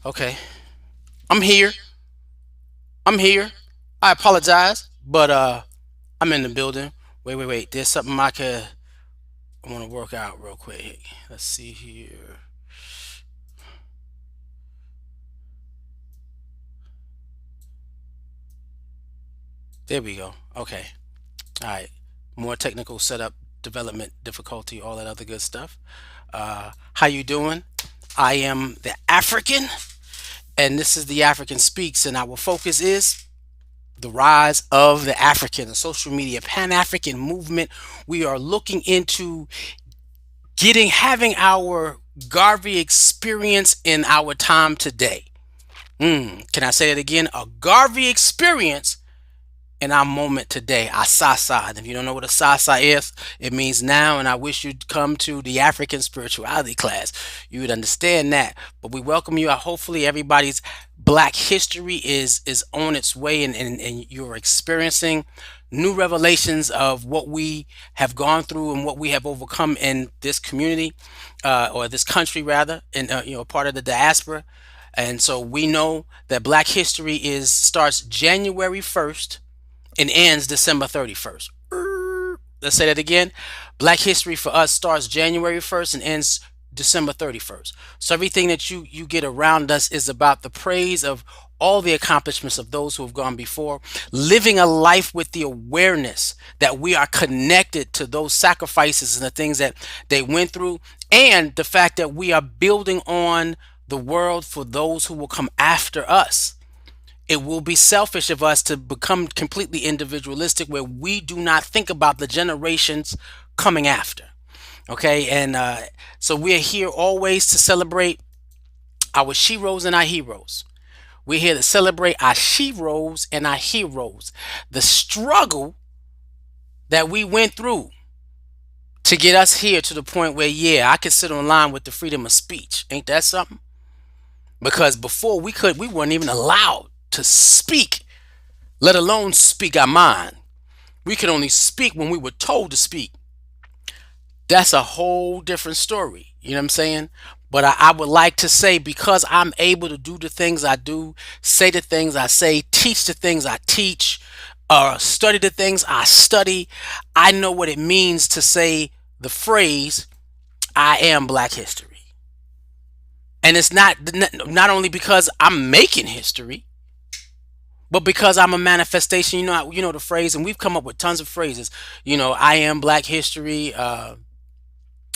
Okay. I'm here. I'm here. I apologize, but I'm in the building. Wait. There's something I want to work out real quick. Let's see here. There we go. Okay. All right. More technical setup, development, difficulty, all that other good stuff. How you doing? I am the African, and this is the African Speaks, and our focus is the rise of the African, the social media Pan African movement. We are looking into having our Garvey experience in our time today. Can I say it again? A Garvey experience in our moment today. Asasa. And if you don't know what Asasa is, it means now. And I wish you'd come to the African spirituality class. You would understand that. But we welcome you. Hopefully, everybody's Black history is on its way, and you're experiencing new revelations of what we have gone through and what we have overcome in this community, or this country rather, and part of the diaspora. And so we know that Black history is starts January 1st and ends December 31st. Let's say that again. Black history for us starts January 1st and ends December 31st. So everything that you get around us is about the praise of all the accomplishments of those who have gone before, living a life with the awareness that we are connected to those sacrifices and the things that they went through, and the fact that we are building on the world for those who will come after us. It will be selfish of us to become completely individualistic where we do not think about the generations coming after. Okay, and so we're here always to celebrate our sheroes and our heroes. We're here to celebrate our sheroes and our heroes. The struggle that we went through to get us here to the point where, yeah, I can sit online with the freedom of speech. Ain't that something? Because before we weren't even allowed to speak, let alone speak our mind. We could only speak when we were told to speak. That's a whole different story. You know what I'm saying? But I would like to say, because I'm able to do the things I do, say the things I say, teach the things I teach, study the things I study, I know what it means to say the phrase, I am Black history. And it's not only because I'm making history, but because I'm a manifestation. You know the phrase, and we've come up with tons of phrases. I am Black history.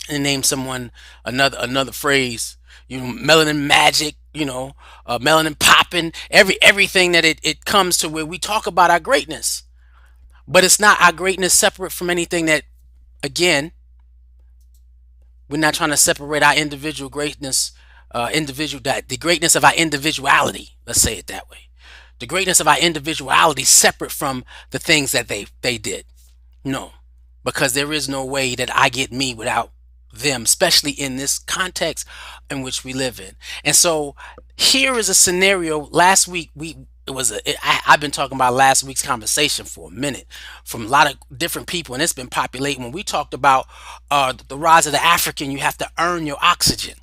And name someone another phrase. Melanin magic. Melanin popping. Everything that it comes to where we talk about our greatness, but it's not our greatness separate from anything that. Again, we're not trying to separate our individual greatness, the greatness of our individuality. Let's say it that way. The greatness of our individuality separate from the things that they did. No, because there is no way that I get me without them, especially in this context in which we live in. And so here is a scenario. Last week I've been talking about last week's conversation for a minute from a lot of different people, and it's been populating. When we talked about the rise of the African, you have to earn your oxygen.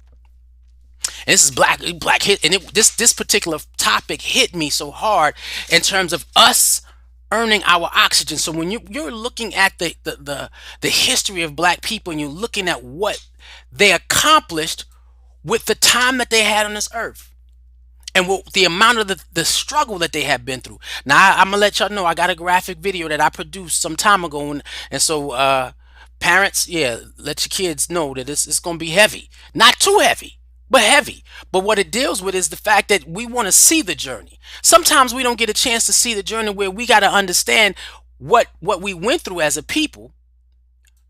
And this is black hit, and this particular topic hit me so hard in terms of us earning our oxygen. So when you're looking at the history of Black people, and you're looking at what they accomplished with the time that they had on this earth, and what the amount of the struggle that they have been through. Now I'm gonna let y'all know I got a graphic video that I produced some time ago, and so parents, yeah, let your kids know that it's gonna be heavy, not too heavy, but heavy. But what it deals with is the fact that we want to see the journey. Sometimes we don't get a chance to see the journey, where we got to understand what we went through as a people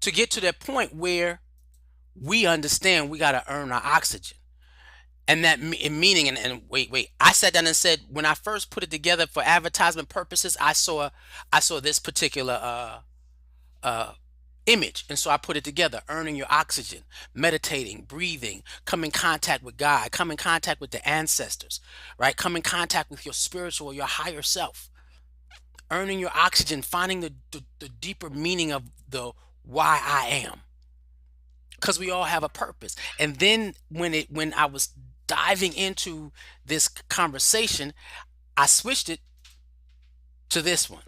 to get to that point where we understand we got to earn our oxygen. And that meaning, and wait, I sat down and said, when I first put it together for advertisement purposes, I saw this particular uh image, and so I put it together: earning your oxygen, meditating, breathing, come in contact with God, come in contact with the ancestors, right? Come in contact with your spiritual, your higher self. Earning your oxygen, finding the deeper meaning of the why I am, because we all have a purpose. And then when I was diving into this conversation, I switched it to this one.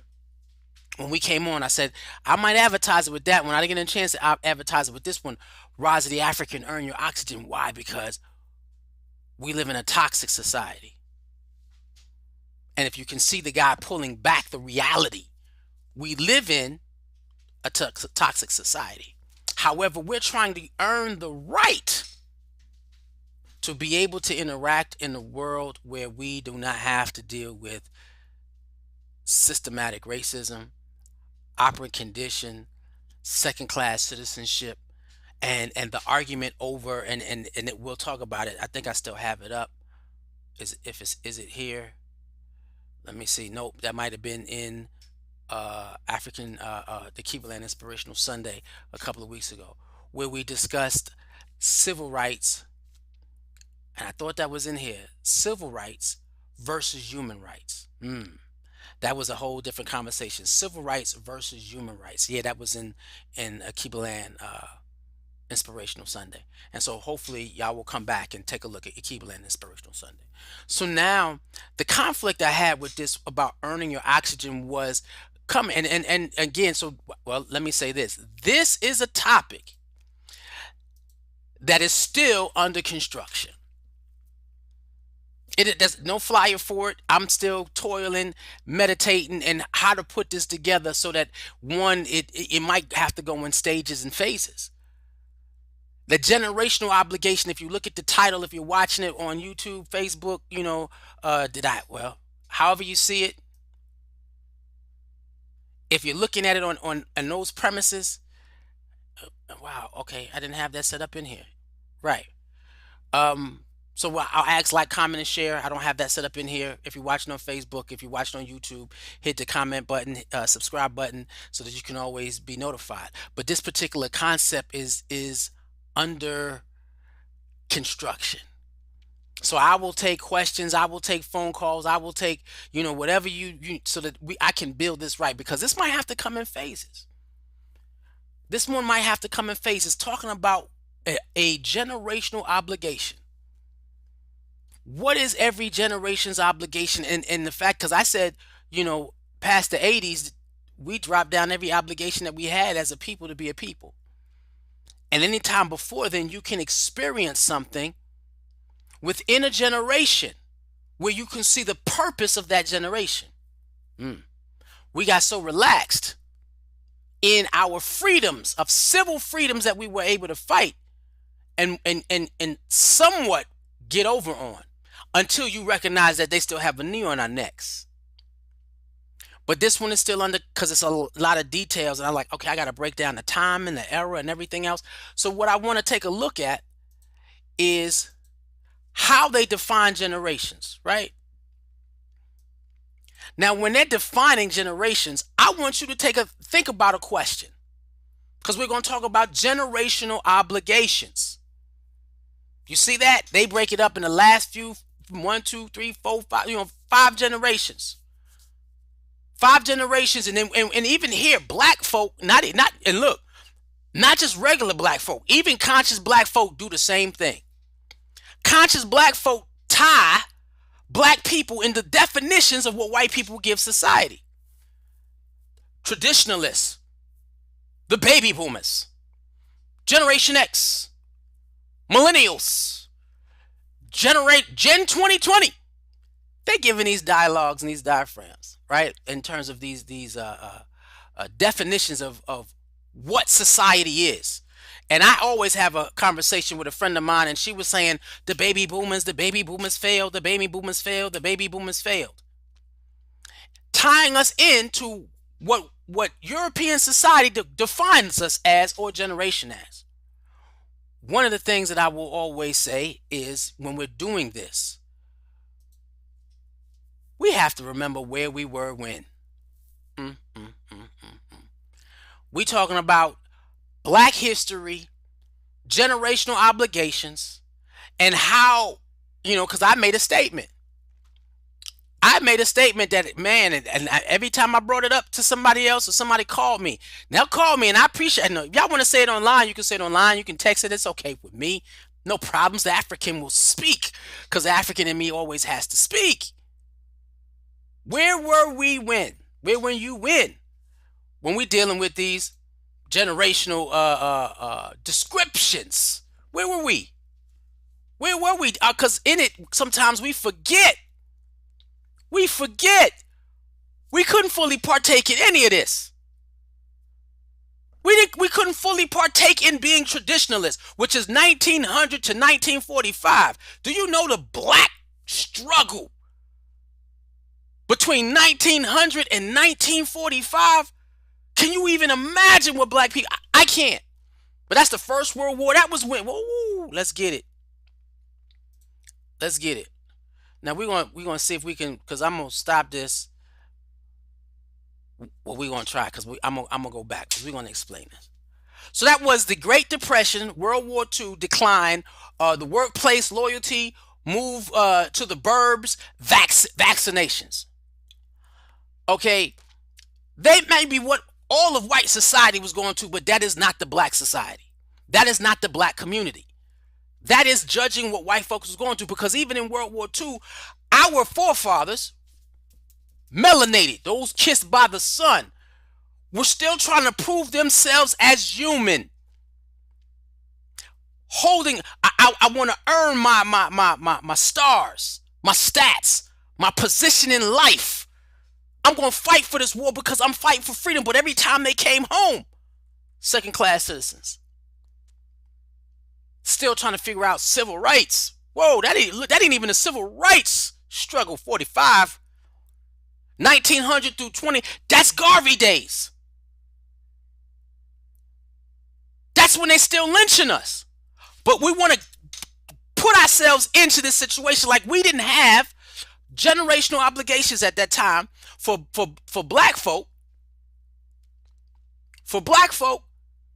When we came on, I said I might advertise it with that one. I didn't get a chance to advertise it with this one. Rise of the African, earn your oxygen. Why? Because we live in a toxic society. And if you can see the guy pulling back the reality, we live in a toxic society. However, we're trying to earn the right to be able to interact in a world where we do not have to deal with systematic racism, operant condition, second class citizenship, and the argument over and it, we'll talk about it. I think I still have it up. Is it here? Let me see. Nope, that might have been in African the Keeperland Inspirational Sunday a couple of weeks ago, where we discussed civil rights, and I thought that was in here. Civil rights versus human rights. That was a whole different conversation. Civil rights versus human rights. Yeah, that was in a Keeperland Inspirational Sunday. And so hopefully y'all will come back and take a look at Keeperland Inspirational Sunday. So now the conflict I had with this about earning your oxygen was coming and again, so well, let me say this. This is a topic that is still under construction. There's no flyer for it. I'm still toiling, meditating, and how to put this together so that one, it might have to go in stages and phases. The generational obligation, if you look at the title, if you're watching it on YouTube, Facebook, however you see it, if you're looking at it on those premises, wow, okay, I didn't have that set up in here. Right. So I'll ask, like, comment, and share. I don't have that set up in here. If you're watching on Facebook, if you're watching on YouTube, hit the comment button, subscribe button, so that you can always be notified. But this particular concept is under construction. So I will take questions, I will take phone calls, I will take, whatever you so that I can build this right, because this might have to come in phases. This one might have to come in phases, talking about a generational obligation. What is every generation's obligation? And the fact, because I said, past the 80s, we dropped down every obligation that we had as a people to be a people. And any time before then, you can experience something within a generation where you can see the purpose of that generation. We got so relaxed in our freedoms, of civil freedoms, that we were able to fight and somewhat get over on, until you recognize that they still have a knee on our necks. But this one is still under, because it's a lot of details, and I'm like, okay, I got to break down the time and the era and everything else. So what I want to take a look at is how they define generations, right? Now, when they're defining generations, I want you to think about a question, because we're going to talk about generational obligations. You see that? They break it up in the last few, 1, 2, 3, 4, 5, 5 generations. 5 generations, and then and even here, black folk, not and look, not just regular black folk, even conscious black folk do the same thing. Conscious black folk tie black people in the definitions of what white people give society. Traditionalists, the baby boomers, Generation X, millennials, Gen 2020. They're giving these dialogues and these diaphragms, right, in terms of these definitions of what society is. And I always have a conversation with a friend of mine, and she was saying, the baby boomers failed, the baby boomers failed, the baby boomers failed. Tying us into what European society defines us as, or generation as. One of the things that I will always say is, when we're doing this, we have to remember where we were when. We talking about black history, generational obligations, and how, because I made a statement. That, man, and every time I brought it up to somebody else, or somebody called me, they'll call me, and I appreciate it. If y'all want to say it online, you can say it online, you can text it, it's okay with me. No problems. The African will speak because the African in me always has to speak. Where were we when? Where were you when we dealing with these generational descriptions? Where were we? Where were we? Because in it, sometimes we forget. We forget. We couldn't fully partake in any of this. We couldn't fully partake in being traditionalists, which is 1900 to 1945. Do you know the black struggle between 1900 and 1945? Can you even imagine what black people? I can't. But that's the First World War. That was when. Woo, let's get it. Let's get it. Now we're gonna see if we can, because I'm gonna stop this. Well, we're gonna try because I'm gonna go back because we're gonna explain this. So that was the Great Depression, World War II decline, the workplace loyalty, move to the burbs, vaccinations. Okay, they may be what all of white society was going to, but that is not the black society. That is not the black community. That is judging what white folks was going to, because even in World War II, our forefathers, melanated, those kissed by the sun, were still trying to prove themselves as human. Holding, I want to earn my stars, my stats, my position in life. I'm going to fight for this war because I'm fighting for freedom. But every time they came home, second class citizens, still trying to figure out civil rights. Whoa, that ain't even a civil rights struggle. 45, 1900 through 20. That's Garvey days. That's when they still lynching us. But we want to put ourselves into this situation like we didn't have generational obligations at that time for black folk,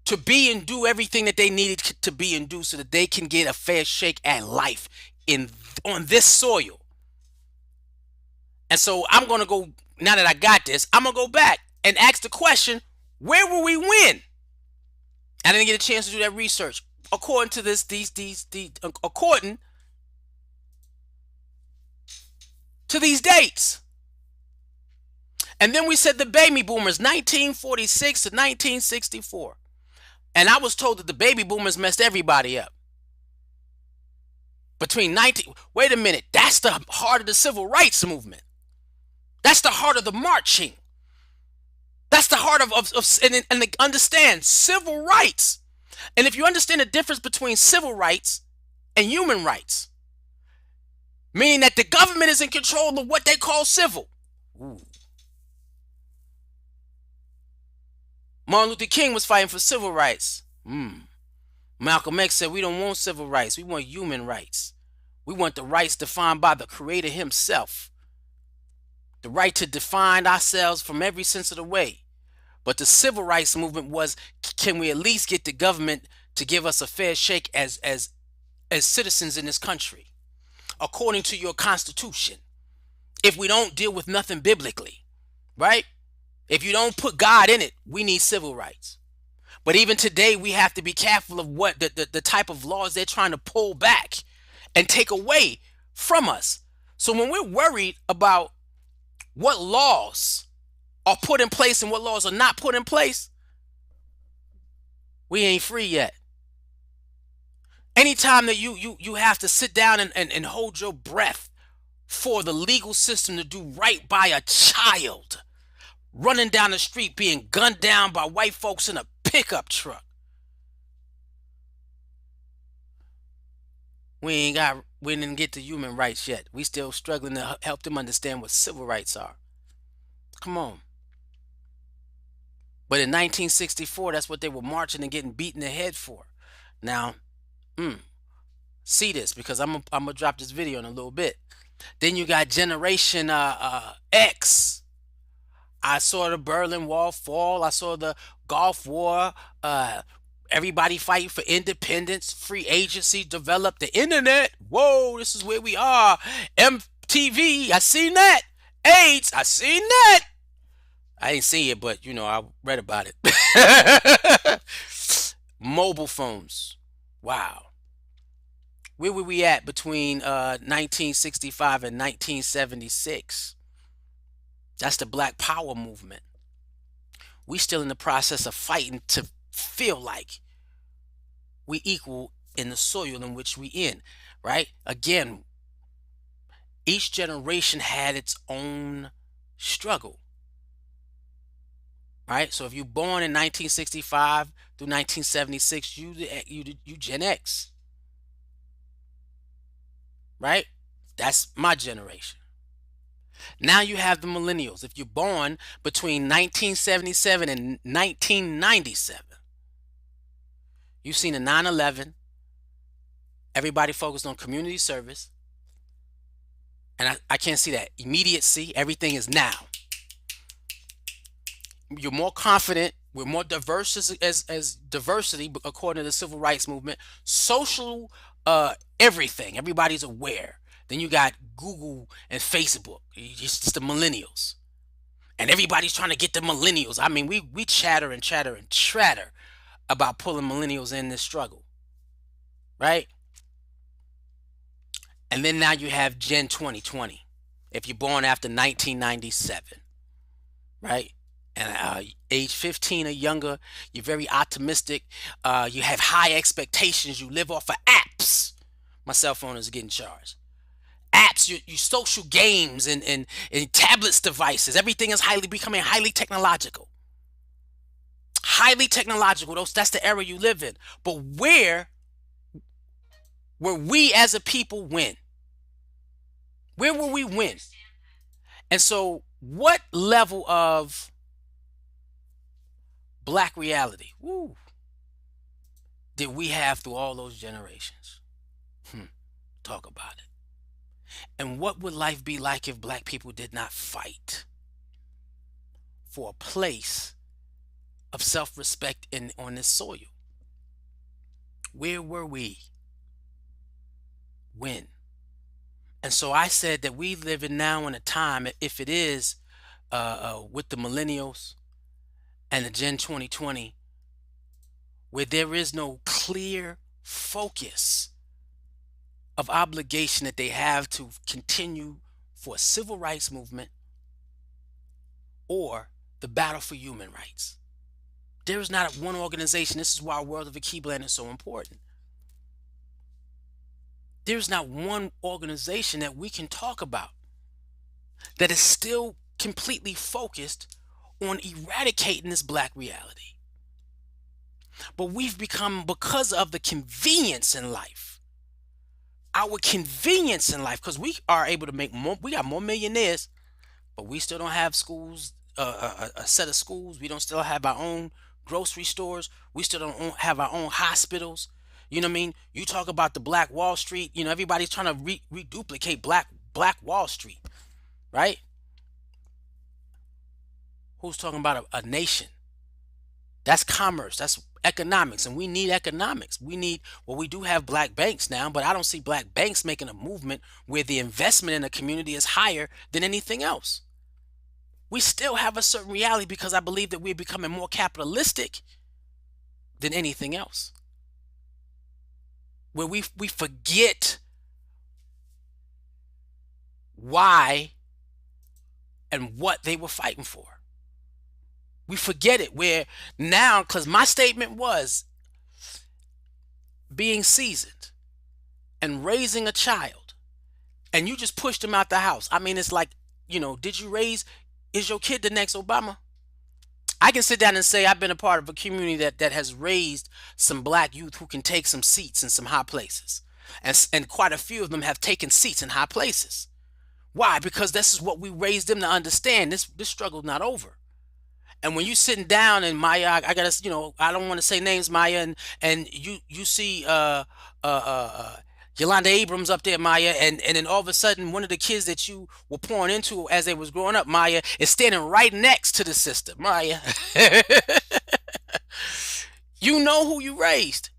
to be and do everything that they needed to be and do so that they can get a fair shake at life in on this soil. And so I'm going to go, now that I got this, I'm going to go back and ask the question, where were we when? I didn't get a chance to do that research. According to according to these dates. And then we said the baby boomers, 1946 to 1964. And I was told that the baby boomers messed everybody up. Wait a minute, that's the heart of the civil rights movement. That's the heart of the marching. That's the heart of and understand civil rights. And if you understand the difference between civil rights and human rights, meaning that the government is in control of what they call civil. Ooh. Martin Luther King was fighting for civil rights. Malcolm X said we don't want civil rights, we want human rights. We want the rights defined by the Creator himself. The right to define ourselves from every sense of the way. But the civil rights movement was, can we at least get the government to give us a fair shake as citizens in this country, according to your constitution? If we don't deal with nothing biblically, right? If you don't put God in it, we need civil rights. But even today, we have to be careful of what the type of laws they're trying to pull back and take away from us. So when we're worried about what laws are put in place and what laws are not put in place, we ain't free yet. Anytime that you have to sit down and hold your breath for the legal system to do right by a child running down the street being gunned down by white folks in a pickup truck, we didn't get to human rights yet. We still struggling to help them understand what civil rights are. Come on. But in 1964, that's what they were marching and getting beaten in the head for. Now, see this, because I'm gonna drop this video in a little bit. Then you got Generation X. I saw the Berlin Wall fall. I saw the Gulf War. Everybody fighting for independence. Free agency developed. The internet. Whoa, this is where we are. MTV. I seen that. AIDS. I seen that. I didn't see it, but I read about it. Mobile phones. Wow. Where were we at between 1965 and 1976? That's the Black Power movement. We still in the process of fighting to feel like we equal in the soil in which we in, right? Again, each generation had its own struggle, right? So if you're born in 1965 through 1976, you Gen X, right? That's my generation. Now you have the millennials. If you're born between 1977 and 1997, you've seen the 9/11. Everybody focused on community service. And I can't see that immediacy. Everything is now. You're more confident. We're more diverse as diversity, according to the civil rights movement. Social, everything. Everybody's aware. Then you got Google and Facebook. It's just the millennials. And everybody's trying to get the millennials. I mean, we chatter and chatter and chatter about pulling millennials in this struggle, right? And then now you have Gen 2020. If you're born after 1997, right? And age 15 or younger, you're very optimistic. You have high expectations. You live off of apps. My cell phone is getting charged. Apps, your social games and tablets devices. Everything is becoming highly technological. Highly technological. That's the era you live in. But where we as a people win? Where will we win? And so, what level of black reality did we have through all those generations? Talk about it. And what would life be like if black people did not fight for a place of self-respect on this soil? Where were we? When? And so I said that we live in now in a time, if it is with the millennials and the Gen 2020, where there is no clear focus of obligation that they have to continue for a civil rights movement or the battle for human rights. There is not one organization. This is why World of Akiblan is so important. There's not one organization that we can talk about that is still completely focused on eradicating this black reality. But we've become, because of the convenience in life, our convenience in life, because we are able to make more, we got more millionaires, but we still don't have schools, a set of schools. We don't still have our own grocery stores. We still don't have our own hospitals. You know what I mean? You talk about the Black Wall Street. You know, everybody's trying to reduplicate Black Wall Street, right? Who's talking about a nation? That's commerce. That's economics, and we need economics. We do have black banks now, but I don't see black banks making a movement where the investment in the community is higher than anything else. We still have a certain reality because I believe that we're becoming more capitalistic than anything else. Where we forget why and what they were fighting for. We forget it. Where now, because my statement was being seasoned and raising a child, and you just pushed him out the house. I mean, it's like, is your kid the next Obama? I can sit down and say I've been a part of a community that has raised some black youth who can take some seats in some high places. And quite a few of them have taken seats in high places. Why? Because this is what we raised them to understand. This struggle's not over. And when you sitting down, and Maya, I gotta, I don't want to say names, Maya, and you see Yolanda Abrams up there, Maya, and then all of a sudden one of the kids that you were pouring into as they was growing up, Maya, is standing right next to the sister, Maya. You know who you raised.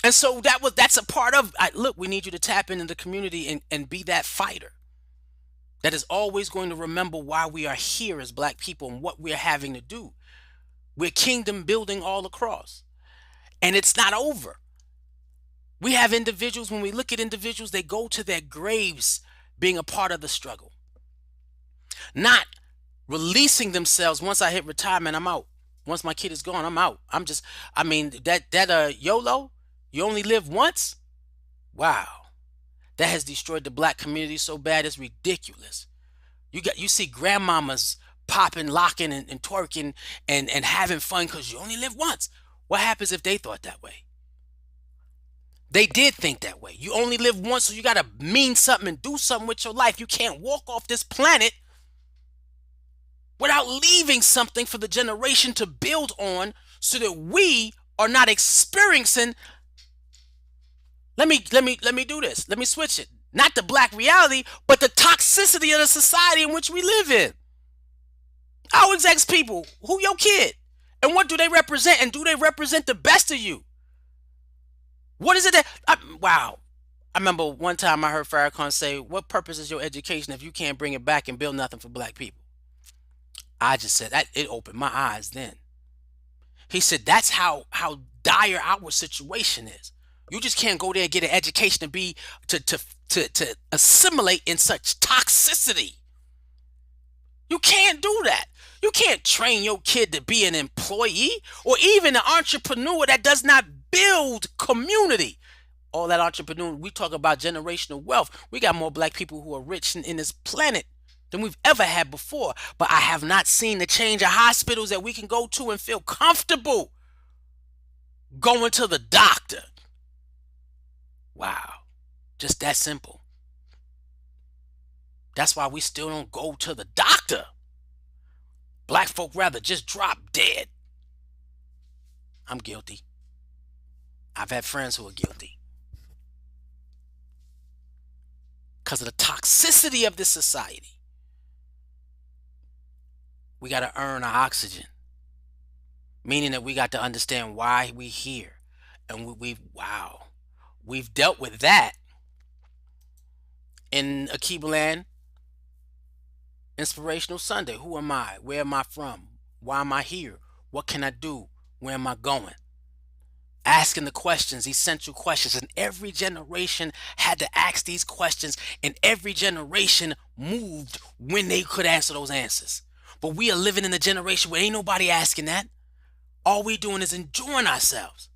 And so that's a part of, look, we need you to tap into the community and be that fighter that is always going to remember why we are here as black people and what we're having to do. We're kingdom building all across. And it's not over. We have individuals, when we look at individuals, they go to their graves being a part of the struggle, not releasing themselves. Once I hit retirement, I'm out. Once my kid is gone, I'm out. I mean, that YOLO, you only live once. Wow. That has destroyed the black community so bad it's ridiculous. You see grandmamas popping, locking, and twerking and having fun because you only live once. What happens if they thought that way? They did think that way. You only live once, so you gotta mean something and do something with your life. You can't walk off this planet without leaving something for the generation to build on, so that we are not experiencing. Let me do this. Let me switch it. Not the black reality, but the toxicity of the society in which we live in. I always ask people, who your kid? And what do they represent? And do they represent the best of you? What is it wow. I remember one time I heard Farrakhan say, what purpose is your education if you can't bring it back and build nothing for black people? I just said that, it opened my eyes then. He said that's how dire our situation is. You just can't go there and get an education to be to assimilate in such toxicity. You can't do that. You can't train your kid to be an employee or even an entrepreneur that does not build community. All that entrepreneur, we talk about generational wealth. We got more black people who are rich in this planet than we've ever had before. But I have not seen the change of hospitals that we can go to and feel comfortable going to the doctor. Wow. Just that simple. That's why we still don't go to the doctor. Black folk rather just drop dead. I'm guilty. I've had friends who are guilty. Because of the toxicity of this society. We got to earn our oxygen. Meaning that we got to understand why we here. And we've dealt with that in Akibaland Inspirational Sunday. Who am I? Where am I from? Why am I here? What can I do? Where am I going? Asking the questions, essential questions. And every generation had to ask these questions, and every generation moved when they could answer those answers. But we are living in a generation where ain't nobody asking that. All we doing is enjoying ourselves.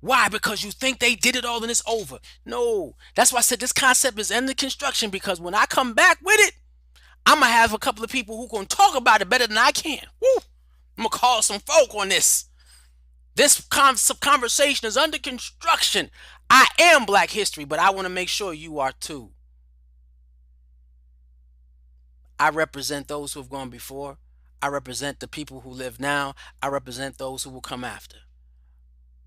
Why? Because you think they did it all and it's over. No. That's why I said this concept is under construction, because when I come back with it, I'm going to have a couple of people who going to talk about it better than I can. Woo! I'm going to call some folk on this. This conversation is under construction. I am Black History, but I want to make sure you are too. I represent those who have gone before. I represent the people who live now. I represent those who will come after.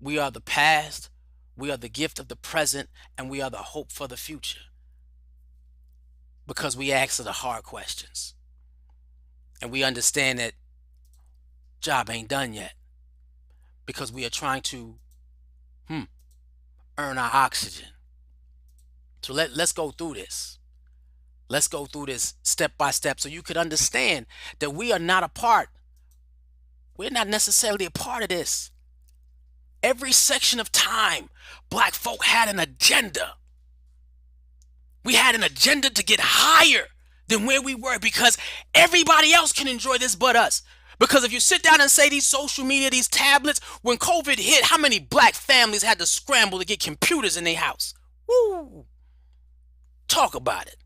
We are the past, we are the gift of the present, and we are the hope for the future. Because we answer the hard questions. And we understand that job ain't done yet. Because we are trying to earn our oxygen. So let's go through this. Let's go through this step by step so you could understand that we are not a part. We're not necessarily a part of this. Every section of time, Black folk had an agenda. We had an agenda to get higher than where we were, because everybody else can enjoy this but us. Because if you sit down and say these social media, these tablets, when COVID hit, how many Black families had to scramble to get computers in their house? Woo! Talk about it.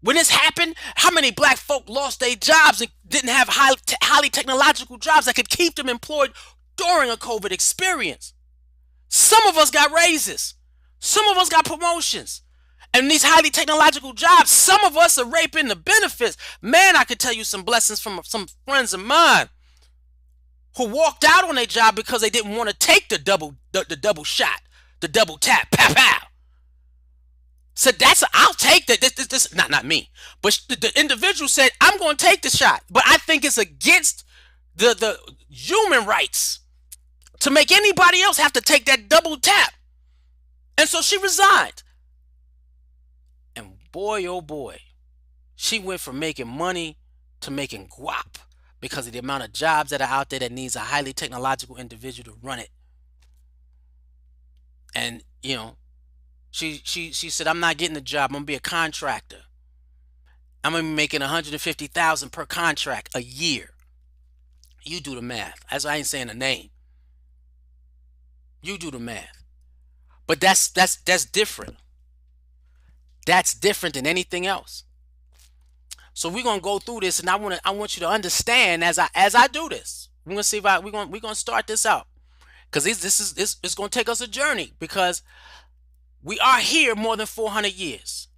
When this happened, how many Black folk lost their jobs and didn't have highly technological jobs that could keep them employed during a COVID experience? Some of us got raises. Some of us got promotions. And these highly technological jobs, some of us are raping the benefits. Man, I could tell you some blessings from some friends of mine who walked out on their job because they didn't want to take the double shot, the double tap, pow, pow. So I'll take that. This not me, but the individual said, I'm going to take the shot, but I think it's against the human rights to make anybody else have to take that double tap. And so she resigned. And boy, oh boy, she went from making money to making guap because of the amount of jobs that are out there that needs a highly technological individual to run it. And she said, I'm not getting the job. I'm gonna be a contractor. I'm gonna be making 150,000 per contract a year. You do the math. As I ain't saying a name. You do the math. But that's different. That's different than anything else. So we're gonna go through this, and I want you to understand as I do this. We're gonna see if we're gonna start this out, because this is gonna take us a journey, because we are here more than 400 years,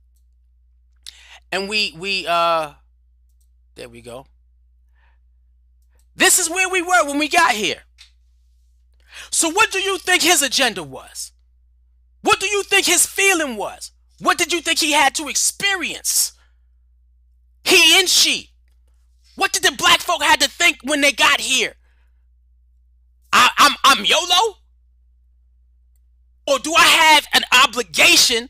and we there we go. This is where we were when we got here. So what do you think his agenda was? What do you think his feeling was? What did you think he had to experience? He and she. What did the black folk had to think when they got here? I'm YOLO? Or do I have an obligation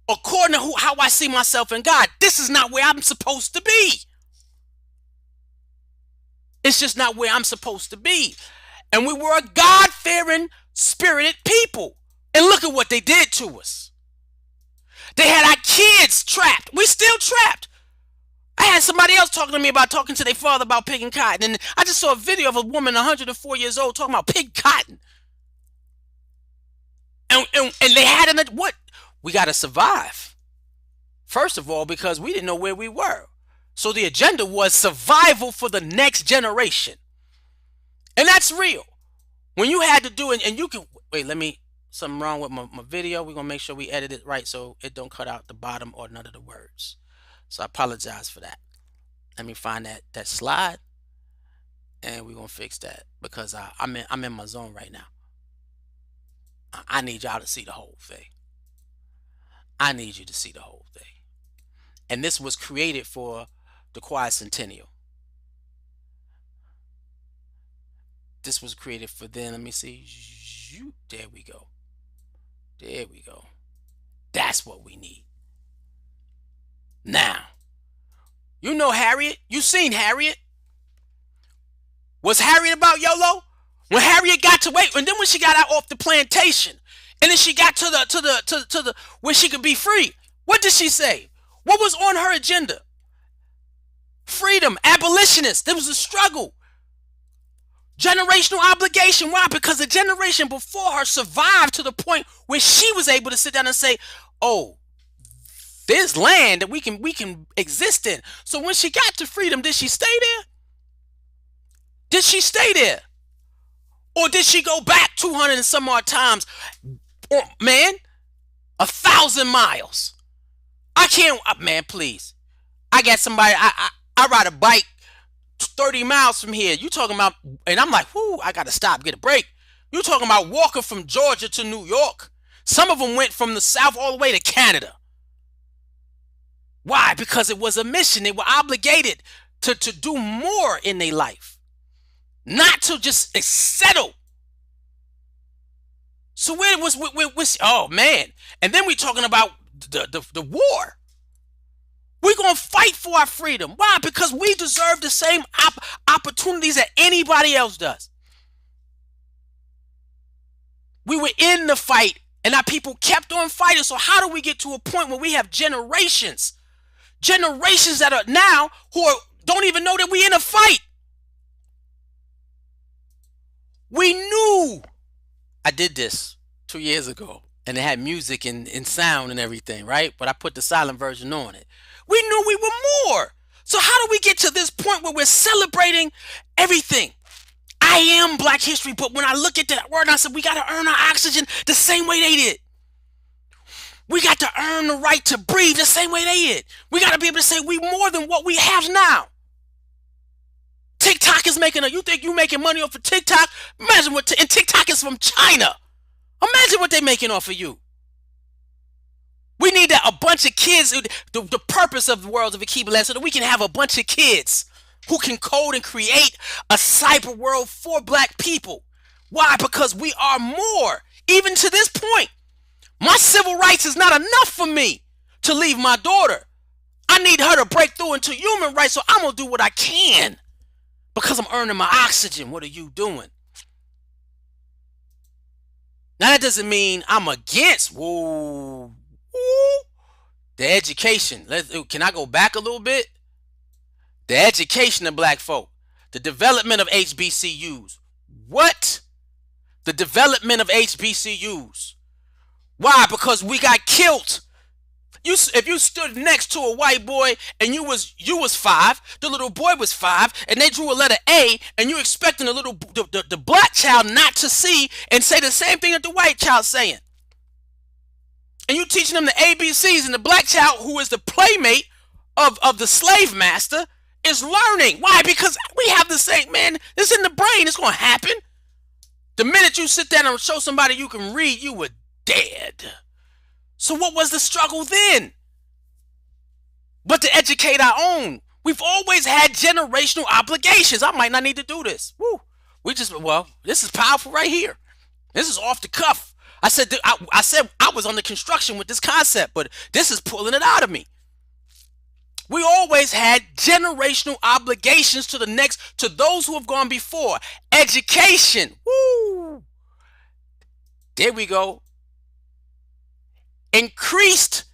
according to how I see myself in God? This is not where I'm supposed to be. It's just not where I'm supposed to be. And we were a God-fearing, spirited people. And look at what they did to us. They had our kids trapped. We still trapped. I had somebody else talking to me about talking to their father about picking cotton. And I just saw a video of a woman 104 years old talking about pig cotton. And they had what? We got to survive. First of all, because we didn't know where we were. So the agenda was survival for the next generation. And that's real. When you had to do it, and you can, wait, something wrong with my video. We're going to make sure we edit it right so it don't cut out the bottom or none of the words. So I apologize for that. Let me find that slide, and we're going to fix that, because I'm in my zone right now. I need y'all to see the whole thing. I need you to see the whole thing. And this was created for the Quadcentennial. This was created for them. Let me see. There we go. There we go. That's what we need. Now, you know Harriet. You seen Harriet. Was Harriet about YOLO? When Harriet got to wait, and then when she got out off the plantation, and then she got to the where she could be free, what did she say? What was on her agenda? Freedom, abolitionist. There was a struggle. Generational obligation. Why? Because the generation before her survived to the point where she was able to sit down and say, oh, there's land that we can exist in. So when she got to freedom, did she stay there? Did she stay there? Or did she go back 200 and some odd times? Or, man, 1,000 miles. I can't, man, please. I got somebody, I ride a bike 30 miles from here. You talking about, and I'm like, whoo, I got to stop, get a break. You talking about walking from Georgia to New York. Some of them went from the South all the way to Canada. Why? Because it was a mission. They were obligated to do more in their life. Not to just settle. So where was oh man. And then we talking about the war. We're going to fight for our freedom. Why? Because we deserve the same opportunities that anybody else does. We were in the fight, and our people kept on fighting. So how do we get to a point where we have generations that are now don't even know that we in a fight? We knew. I did this 2 years ago, and it had music and sound and everything, right? But I put the silent version on it. We knew we were more. So how do we get to this point where we're celebrating everything? I am Black History, but when I look at that word, I said we got to earn our oxygen the same way they did. We got to earn the right to breathe the same way they did. We got to be able to say we more than what we have now. TikTok is making you think you making money off of TikTok? Imagine what, and TikTok is from China. Imagine what they're making off of you. We need a bunch of kids. The purpose of the world of Akiba so that we can have a bunch of kids who can code and create a cyber world for Black people. Why? Because we are more. Even to this point, my civil rights is not enough for me to leave my daughter. I need her to break through into human rights, so I'm going to do what I can because I'm earning my oxygen. What are you doing? Now that doesn't mean I'm against woo, the education. Can I go back a little bit? The education of black folk, the development of HBCUs. What? The development of HBCUs. Why? Because we got killed. If you stood next to a white boy and you was 5, the little boy was 5, and they drew a letter A, and you expecting the black child not to see and say the same thing that the white child's saying, and you teaching them the ABCs, and the black child, who is the playmate of the slave master, is learning. Why? Because we have the same, man. It's in the brain. It's gonna happen. The minute you sit down and show somebody you can read, you were dead. So what was the struggle then? But to educate our own. We've always had generational obligations. I might not need to do this. Woo. This is powerful right here. This is off the cuff. I said I was under construction with this concept, but this is pulling it out of me. We always had generational obligations to those who have gone before. Education. Woo. There we go. Increased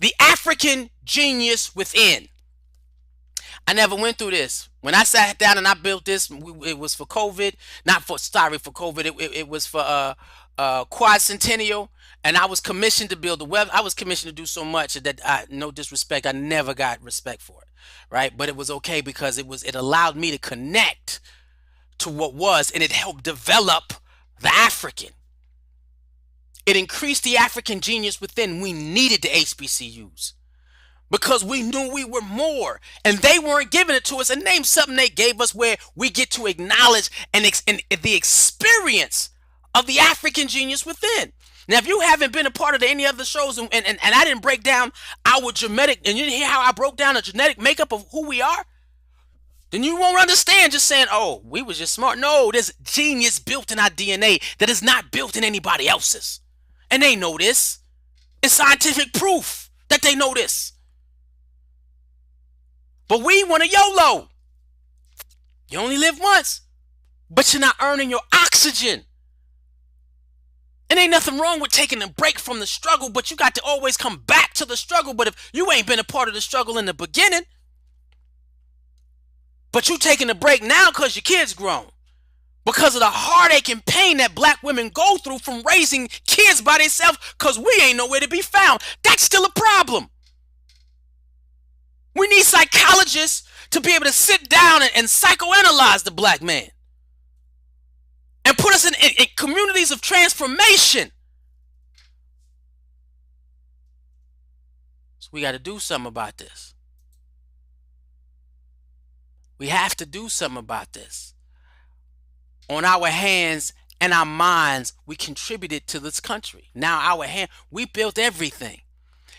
the African genius within. I never went through this. When I sat down and I built this, it was for COVID. Not for, sorry, for COVID. It was for Quad Centennial. And I was commissioned to build a web. I was commissioned to do so much that no disrespect, I never got respect for it. Right. But it was okay because it allowed me to connect to what was, and it helped develop the African. It increased the African genius within. We needed the HBCUs because we knew we were more, and they weren't giving it to us. And name something they gave us where we get to acknowledge and the experience of the African genius within. Now, if you haven't been a part of any other shows, and I didn't break down our genetic, and you didn't hear how I broke down the genetic makeup of who we are, then you won't understand just saying, oh, we was just smart. No, there's genius built in our DNA that is not built in anybody else's. And they know this. It's scientific proof that they know this. But we want a YOLO. You only live once, but you're not earning your oxygen. And ain't nothing wrong with taking a break from the struggle, but you got to always come back to the struggle. But if you ain't been a part of the struggle in the beginning, but you taking a break now because your kid's grown, because of the heartache and pain that black women go through from raising kids by themselves because we ain't nowhere to be found, that's still a problem. We need psychologists to be able to sit down and psychoanalyze the black man and put us in communities of transformation. So we got to do something about this. We have to do something about this. On our hands and our minds, we contributed to this country. Now we built everything.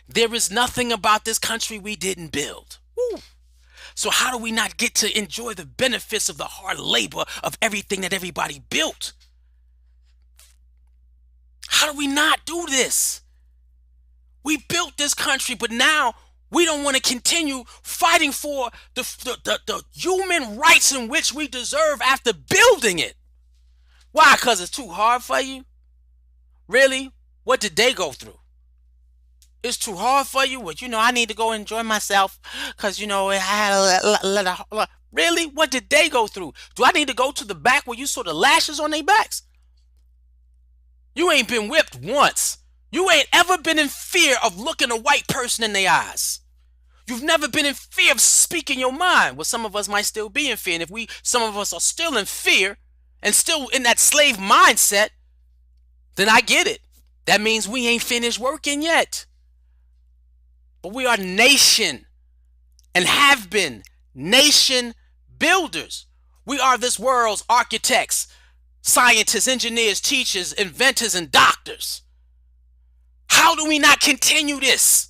There is nothing about this country we didn't build. Woo. So how do we not get to enjoy the benefits of the hard labor of everything that everybody built? How do we not do this? We built this country, but now we don't want to continue fighting for the human rights in which we deserve after building it. Why? Because it's too hard for you? Really? What did they go through? It's too hard for you? Well, I need to go enjoy myself because, I had really? What did they go through? Do I need to go to the back where you saw the lashes on their backs? You ain't been whipped once. You ain't ever been in fear of looking a white person in their eyes. You've never been in fear of speaking your mind. Well, some of us might still be in fear. And if some of us are still in fear and still in that slave mindset, then I get it. That means we ain't finished working yet. But we are nation and have been nation builders. We are this world's architects, scientists, engineers, teachers, inventors, and doctors. How do we not continue this?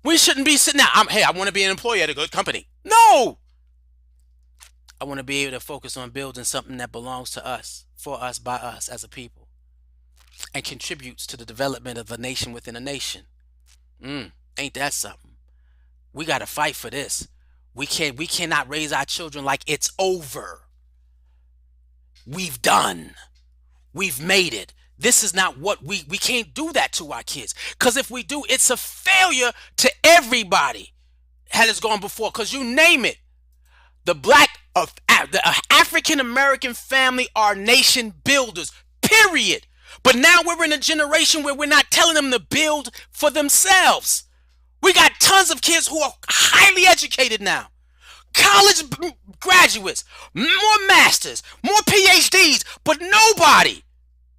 We shouldn't be sitting there. I want to be an employee at a good company. No! I want to be able to focus on building something that belongs to us, for us, by us as a people, and contributes to the development of a nation within a nation. Ain't that something? We got to fight for this. We cannot raise our children like it's over. We've done. We've made it. This is not what we can't do that to our kids. Because if we do, it's a failure to everybody that has gone before. Because you name it, the the African American family are nation builders, period. But now we're in a generation where we're not telling them to build for themselves. We got tons of kids who are highly educated now, college graduates, more masters, more PhDs, but none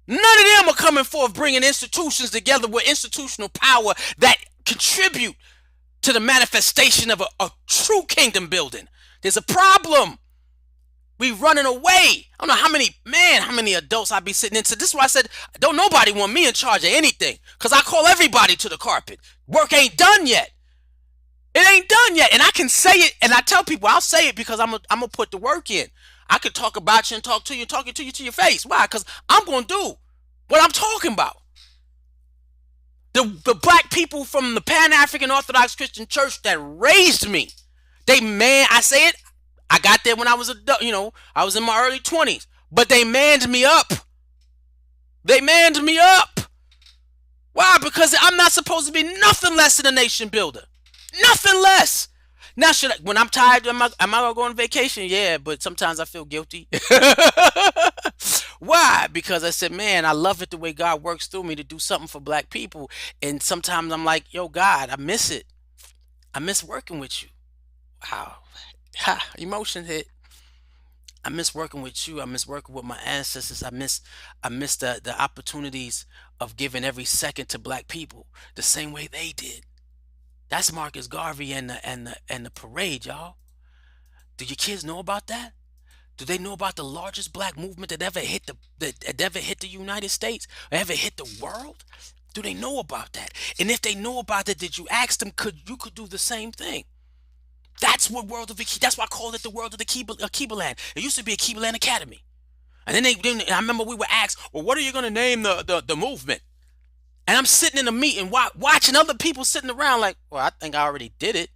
of them are coming forth bringing institutions together with institutional power that contribute to the manifestation of a true kingdom building. There's a problem. We running away. I don't know how many adults I be sitting into. This is why I said, don't nobody want me in charge of anything. Because I call everybody to the carpet. Work ain't done yet. It ain't done yet. And I can say it, and I tell people, I'll say it because I'm going to put the work in. I could talk about you and talk to you, talking to you to your face. Why? Because I'm going to do what I'm talking about. The black people from the Pan-African Orthodox Christian Church that raised me, I say it, I got there when I was I was in my early 20s, but they manned me up. They manned me up. Why? Because I'm not supposed to be nothing less than a nation builder. Nothing less. Now, when I'm tired, am I gonna go on vacation? Yeah, but sometimes I feel guilty. Why? Because I said, man, I love it the way God works through me to do something for black people. And sometimes I'm like, yo, God, I miss it. I miss working with you. Wow. Ha, emotion hit. I miss working with you. I miss working with my ancestors. I miss the opportunities of giving every second to black people the same way they did. That's Marcus Garvey and the parade, y'all. Do your kids know about that? Do they know about the largest black movement that ever hit the United States or ever hit the world? Do they know about that? And if they know about it, did you ask them? Could do the same thing? That's what that's why I call it the world of the Kiba land. It used to be a Kiba Land Academy, and then I remember we were asked, well, what are you going to name the movement? And I'm sitting in a meeting watching other people sitting around like, well, I think I already did it.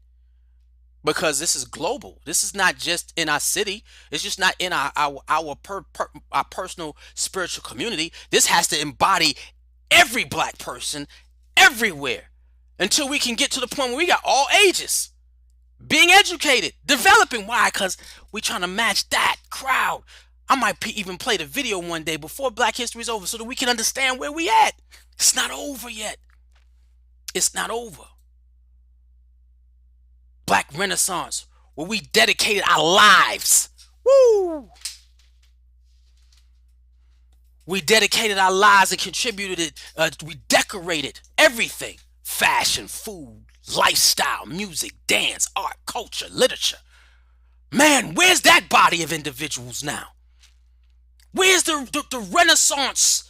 Because this is global. This is not just in our city. It's just not in our personal spiritual community. This has to embody every black person everywhere until we can get to the point where we got all ages being educated, developing. Why? Because we're trying to match that crowd. I might even play the video one day before Black History is over so that we can understand where we at. It's not over yet. It's not over. Black Renaissance, where we dedicated our lives. Woo! We dedicated our lives and contributed it. We decorated everything: fashion, food, lifestyle, music, dance, art, culture, literature. Man, where's that body of individuals now? Where's the renaissance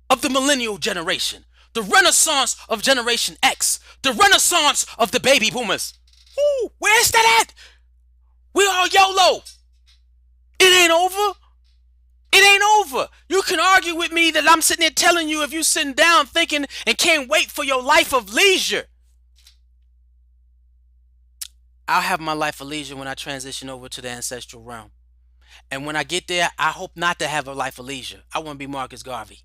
of the millennial generation? The renaissance of Generation X? The renaissance of the baby boomers? Ooh, where's that at? We all YOLO. It ain't over. It ain't over. You can argue with me that I'm sitting there telling you if you sitting down thinking and can't wait for your life of leisure. I'll have my life of leisure when I transition over to the ancestral realm. And when I get there, I hope not to have a life of leisure. I want to be Marcus Garvey.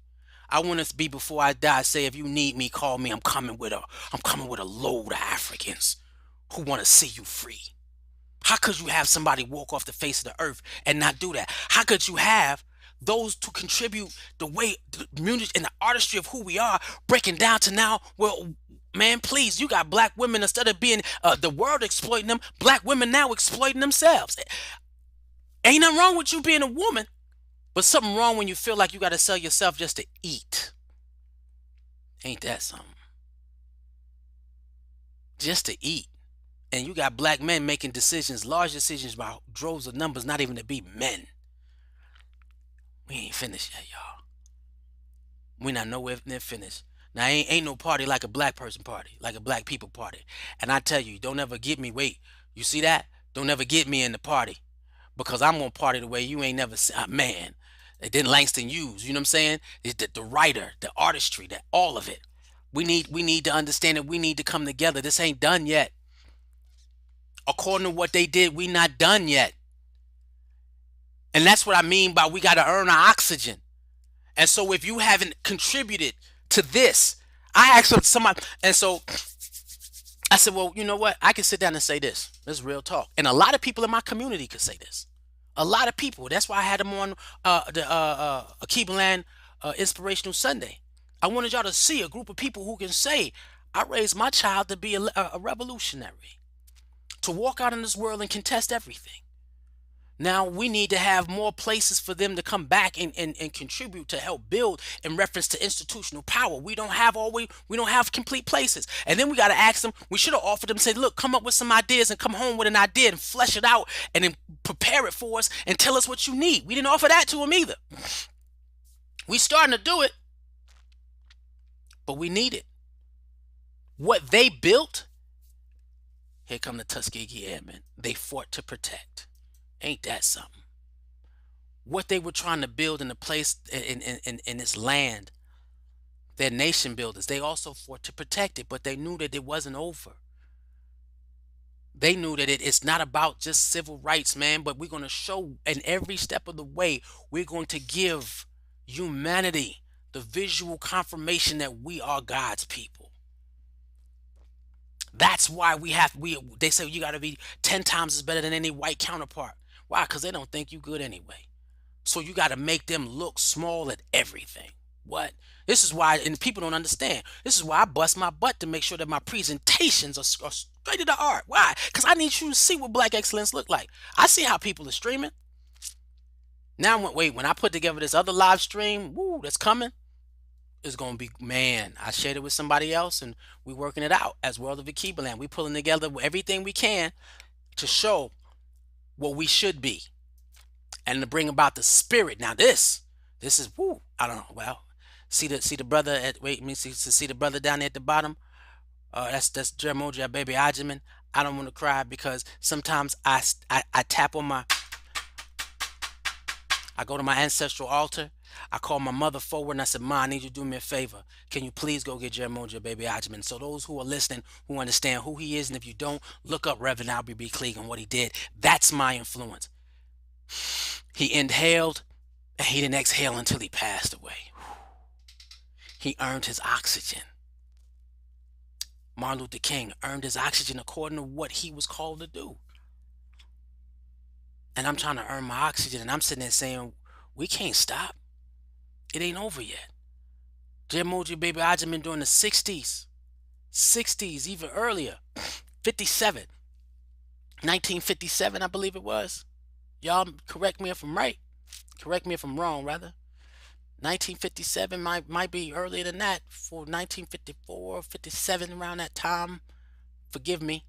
I want to be, before I die, say, if you need me, call me. I'm coming with a load of Africans who want to see you free. How could you have somebody walk off the face of the earth and not do that? How could you have those to contribute the way the music and the artistry of who we are breaking down to now? Well, man, please, you got black women, instead of being the world exploiting them, black women now exploiting themselves. Ain't nothing wrong with you being a woman, but something wrong when you feel like you got to sell yourself just to eat. Ain't that something? Just to eat. And you got black men making decisions, large decisions about droves of numbers, not even to be men. We ain't finished yet, y'all. We not nowhere near finished. Now, ain't no party like a black person party, like a black people party. And I tell you, don't ever get me, wait, you see that? Don't ever get me in the party. Because I'm going to party the way you ain't never seen. Man, then Langston Hughes, you know what I'm saying? The writer, the artistry, all of it. We need to understand that we need to come together. This ain't done yet. According to what they did, we not done yet. And that's what I mean by we got to earn our oxygen. And so if you haven't contributed to this, I asked somebody, and so I said, well, you know what? I can sit down and say this. This is real talk. And a lot of people in my community could say this. A lot of people. That's why I had them on the Akibaland Inspirational Sunday. I wanted y'all to see a group of people who can say, I raised my child to be a revolutionary, to walk out in this world and contest everything. Now we need to have more places for them to come back and contribute to help build in reference to institutional power. We don't have we don't have complete places. And then we got to ask them, we should have offered them, say, look, come up with some ideas and come home with an idea and flesh it out and then prepare it for us and tell us what you need. We didn't offer that to them either. We starting to do it, but we need it. What they built, here come the Tuskegee Airmen. They fought to protect. Ain't that something? What they were trying to build in the place in this land, their nation builders, they also fought to protect it, but they knew that it wasn't over. They knew that it's not about just civil rights, man, but we're going to show in every step of the way, we're going to give humanity the visual confirmation that we are God's people. That's why they say you got to be 10 times as better than any white counterpart. Why? Because they don't think you good anyway. So you got to make them look small at everything. What? This is why, and people don't understand. This is why I bust my butt to make sure that my presentations are straight to the art. Why? Because I need you to see what black excellence look like. I see how people are streaming. Now, when I put together this other live stream, woo, that's coming, it's gonna be, man. I shared it with somebody else, and we working it out as World of Akibaland. We pulling together everything we can to show what we should be and to bring about the spirit. Now this is woo. I don't know. Well, see the brother at wait. Let me see the brother down there at the bottom. That's Jermoja baby Ajiman. I don't want to cry because sometimes I tap on I go to my ancestral altar. I call my mother forward and I said, Ma, I need you to do me a favor. Can you please go get Jermoja baby Ajiman? So those who are listening, who understand who he is, and if you don't, look up Reverend Albie B. Cleage and what he did. That's my influence. He inhaled and he didn't exhale until he passed away. He earned his oxygen. Martin Luther King earned his oxygen according to what he was called to do. And I'm trying to earn my oxygen, and I'm sitting there saying, we can't stop. It ain't over yet. Jermoja baby Ajiman during the 60s, even earlier, 57, 1957, I believe it was. Y'all correct me if I'm right. Correct me if I'm wrong, rather. 1957 might be earlier than that, for 1954, 57, around that time. Forgive me.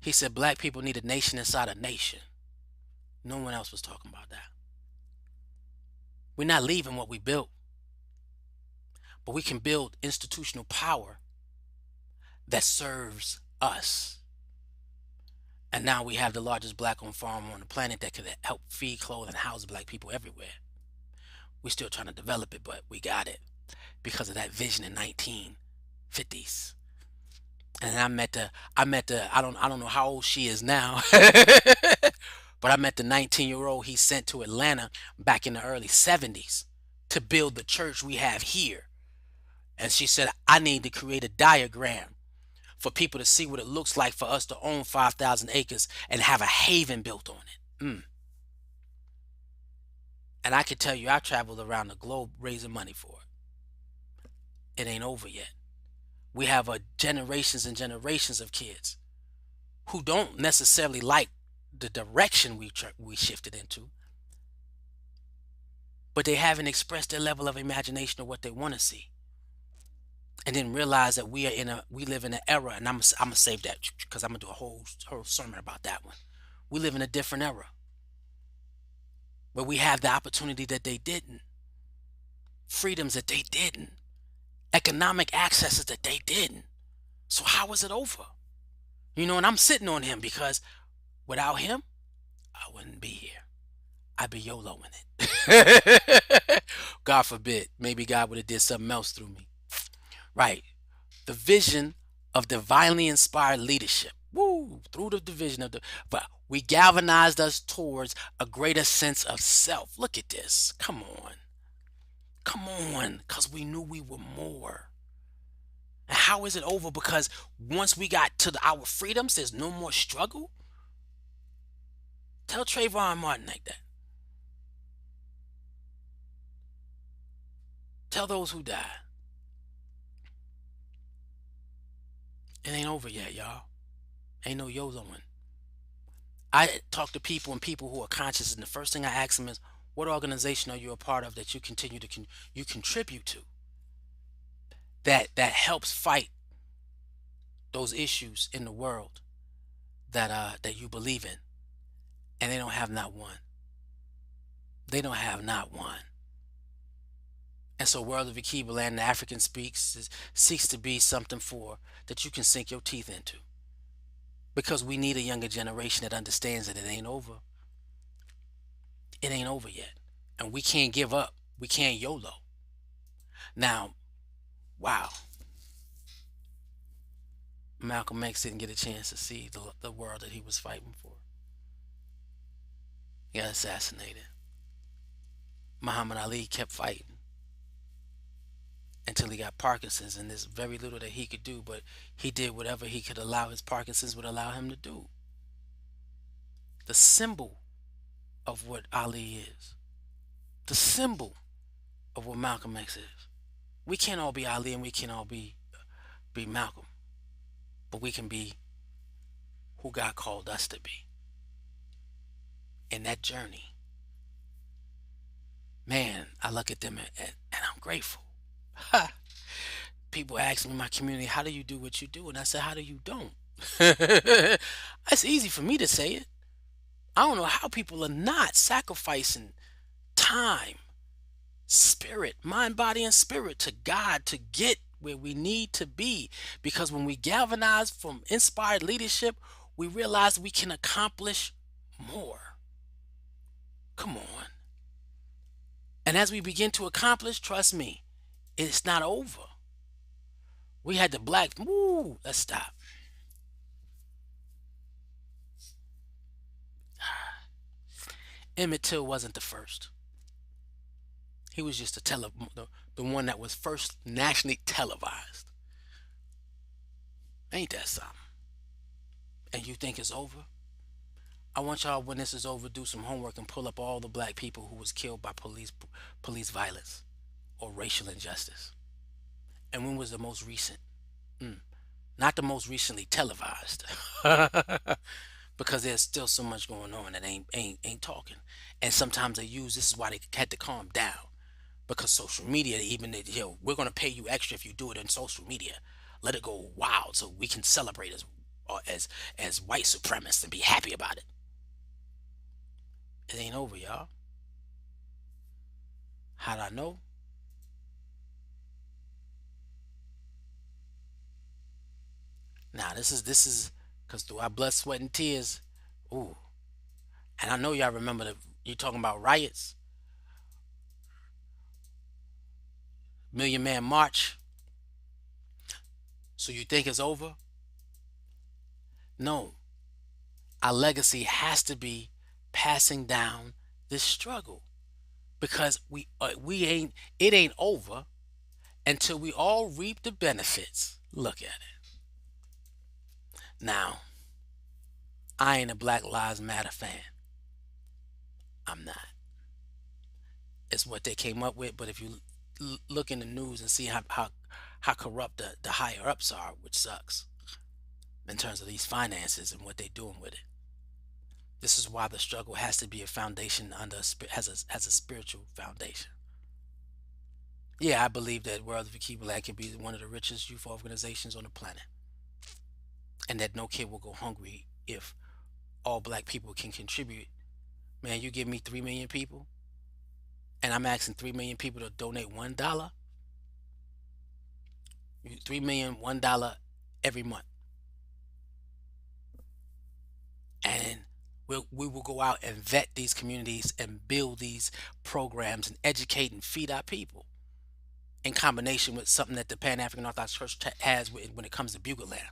He said black people need a nation inside a nation. No one else was talking about that. We're not leaving what we built, but we can build institutional power that serves us. And now we have the largest black-owned farm on the planet that could help feed, clothe, and house black people everywhere. We're still trying to develop it, but we got it because of that vision in 1950s. And I don't know how old she is now, but I met the 19-year-old he sent to Atlanta back in the early 70s to build the church we have here. And she said, I need to create a diagram for people to see what it looks like for us to own 5,000 acres and have a haven built on it. And I can tell you, I traveled around the globe raising money for it. It ain't over yet. We have generations and generations of kids who don't necessarily like the direction we shifted into, but they haven't expressed their level of imagination or what they want to see, and then realize that we live in an era, and I'm gonna save that because I'm gonna do a whole sermon about that one. We live in a different era where we have the opportunity that they didn't, freedoms that they didn't, economic accesses that they didn't. So how is it over? You know, and I'm sitting on him because without him, I wouldn't be here. I'd be YOLOing it. God forbid. Maybe God would have did something else through me. Right. The vision of divinely inspired leadership. Woo! Through the division of but we galvanized us towards a greater sense of self. Look at this. Come on. Come on, because we knew we were more. And how is it over? Because once we got to our freedoms, there's no more struggle. Tell Trayvon Martin like that. Tell those who died. It ain't over yet, y'all. Ain't no YOLOing. I talk to people and people who are conscious, and the first thing I ask them is, what organization are you a part of that you continue to you contribute to that helps fight those issues in the world that you believe in? And they don't have not one. They don't have not one. And so, World of Akiba and African Speaks seeks to be something for that you can sink your teeth into, because we need a younger generation that understands that it ain't over. It ain't over yet, and we can't give up. We can't YOLO. Now, wow, Malcolm X didn't get a chance to see the world that he was fighting for. He got assassinated. Muhammad Ali kept fighting until he got Parkinson's, and there's very little that he could do, but he did whatever he could allow his Parkinson's would allow him to do. The symbol of what Ali is, the symbol of what Malcolm X is. We can't all be Ali and we can't all be Malcolm, but we can be who God called us to be in that journey. Man, I look at them and I'm grateful. Ha! People ask me in my community, how do you do what you do? And I said, how do you don't? It's easy for me to say it. I don't know how people are not sacrificing time, spirit, mind, body, and spirit to God to get where we need to be. Because when we galvanize from inspired leadership, we realize we can accomplish more. Come on. And as we begin to accomplish, trust me, it's not over. We had the black, woo, let's stop. Emmett Till wasn't the first. He was just the one that was first nationally televised. Ain't that something? And you think it's over? I want y'all, when this is over, do some homework and pull up all the black people who was killed by police violence or racial injustice. And when was the most recent? Not the most recently televised, because there's still so much going on that ain't talking. And sometimes they use this is why they had to calm down, because social media, even we're gonna pay you extra if you do it in social media. Let it go wild so we can celebrate as white supremacists and be happy about it. It ain't over, y'all. How'd I know? Now this is because through our blood, sweat, and tears, ooh, and I know y'all remember you talking about riots, Million Man March. So you think it's over? No, our legacy has to be passing down this struggle, because we ain't it ain't over until we all reap the benefits. Look at it. Now, I ain't a Black Lives Matter fan. I'm not. It's what they came up with, but if you look in the news and see how corrupt the higher ups are, which sucks in terms of these finances and what they're doing with it. This is why the struggle has to be a foundation has a spiritual foundation. Yeah, I believe that World of Akiba can be one of the richest youth organizations on the planet, and that no kid will go hungry if all black people can contribute. Man, you give me 3 million people, and I'm asking 3 million people to donate $1. 3 million, $1 every month, and we will go out and vet these communities and build these programs and educate and feed our people, in combination with something that the Pan African Orthodox Church has when it comes to bugle land.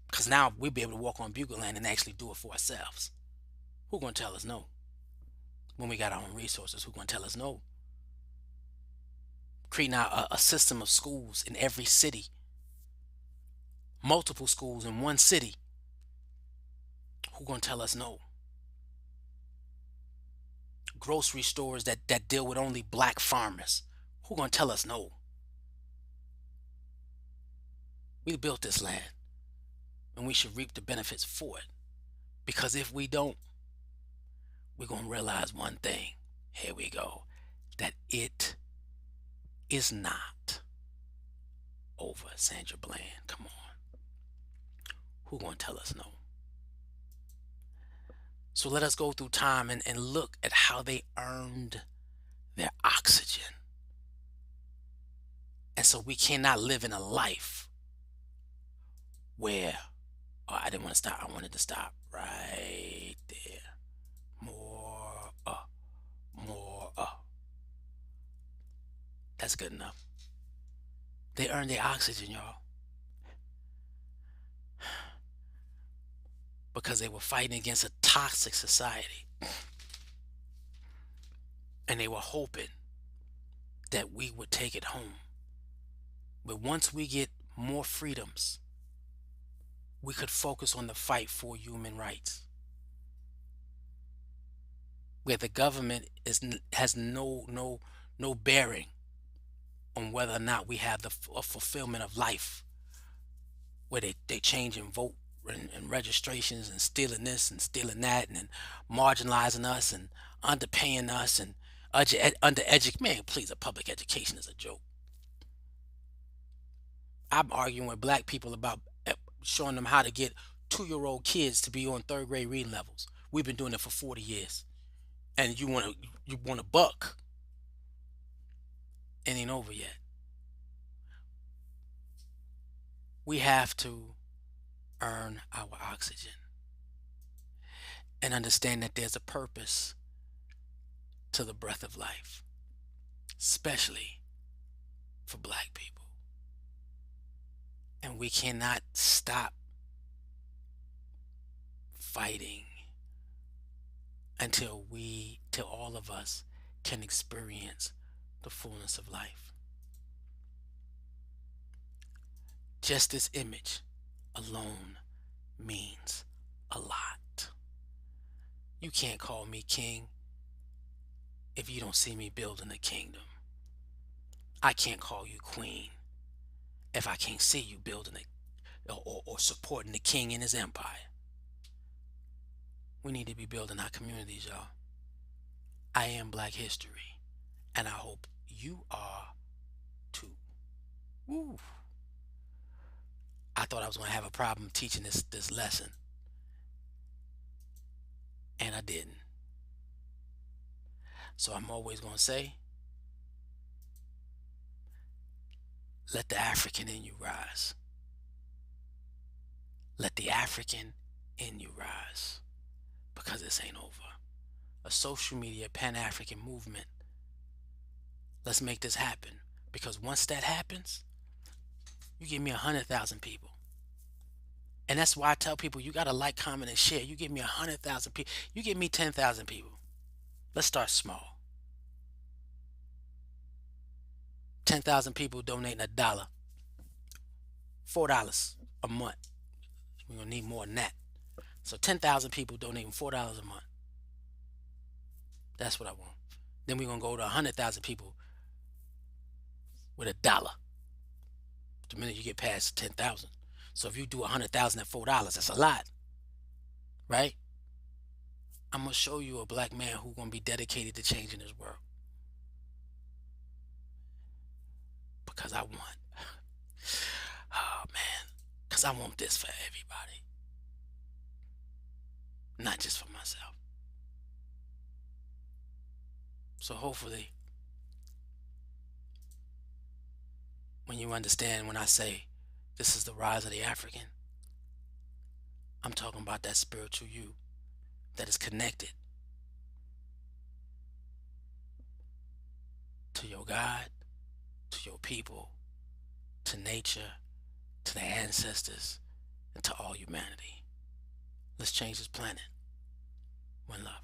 Because now we'll be able to walk on bugle land and actually do it for ourselves. Who gonna tell us no? When we got our own resources, who gonna tell us no? creating a system of schools in every city, multiple schools in one city. Who gonna tell us no? Grocery stores that deal with only black farmers. Who gonna tell us no? We built this land and we should reap the benefits for it. Because if we don't, we're gonna realize one thing. Here we go. That it is not over. Sandra Bland, come on. Who gonna tell us no? So let us go through time and look at how they earned their oxygen. And so we cannot live in a life where, oh, I didn't want to stop. I wanted to stop right there. More up, more up. That's good enough. They earned their oxygen, y'all, because they were fighting against a toxic society. And they were hoping that we would take it home. But once we get more freedoms, we could focus on the fight for human rights, where the government has no bearing on whether or not we have a fulfillment of life, where they change and vote and registrations and stealing this and stealing that and marginalizing us and underpaying us and undereducated. Man, please, a public education is a joke. I'm arguing with black people about showing them how to get 2-year-old kids to be on third grade reading levels. We've been doing it for 40 years. And you want a buck. It ain't over yet. We have to earn our oxygen and understand that there's a purpose to the breath of life, especially for black people. And we cannot stop fighting until all of us can experience the fullness of life. Just this image alone means a lot. You can't call me king if you don't see me building a kingdom. I can't call you queen if I can't see you building it or supporting the king in his empire. We need to be building our communities, y'all. I am Black History, and I hope you are too. Woo. I thought I was going to have a problem teaching this lesson, and I didn't. So I'm always going to say, let the African in you rise. Let the African in you rise, because this ain't over. A social media Pan-African movement. Let's make this happen, because once that happens, you give me 100,000 people. And that's why I tell people, you gotta like, comment, and share. You give me 100,000 people. You give me 10,000 people. Let's start small. 10,000 people donating $1, $4 a month. We're gonna need more than that. So 10,000 people donating $4 a month. That's what I want. Then we're gonna go to 100,000 people with $1. The minute you get past 10,000. So if you do 100,000 at $4, that's a lot, right? I'm gonna show you a black man who's gonna be dedicated to changing this world, because I want, oh man, because I want this for everybody, not just for myself. So hopefully, when you understand when I say this is the rise of the African, I'm talking about that spiritual you that is connected to your God, to your people, to nature, to the ancestors, and to all humanity. Let's change this planet. One love.